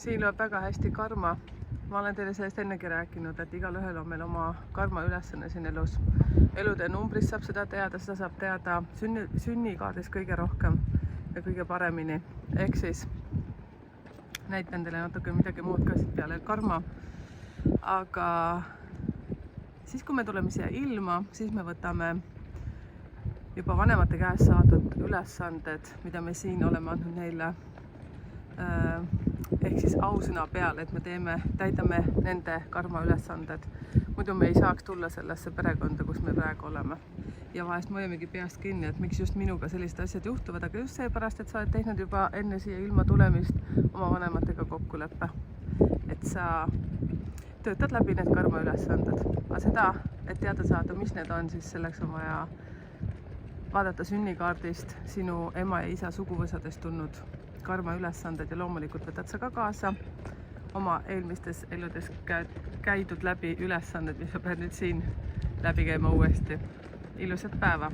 siin lööb väga hästi karma. Ma olen teile sellest ennegi rääkinud, et igalühel on meil oma karma ülesanne siin elus. Elude numbrist saab seda saab teada sünnikaardis kõige rohkem ja kõige paremini. Ehk siis näitan teile natuke midagi muud ka siit peale karma. Aga siis, kui me tuleme siia ilma, siis me võtame juba vanemate käest saadud ülesanded, mida me siin oleme andnud neile. Ehk siis ausõna peal, et me täidame nende karma ülesanded. Muidu me ei saaks tulla sellesse perekonda, kus me praegu oleme. Ja vahest me hoiamegi peast kinni, et miks just minuga sellised asjad juhtuvad, aga just seepärast, et sa oled teinud juba enne siia ilma tulemist oma vanematega kokkuleppe. Et sa töötad läbi need karma ülesanded. Aga seda, et teada saada, mis need on, siis selleks on vaja vaadata sünnikaardist sinu ema ja isa suguvõsadest tulnud karma ülesanded ja loomulikult võtad sa ka kaasa oma eelmistes eludes käidud läbi ülesanded, mis sa pead nüüd siin läbi käima uuesti. Ilusat päeva!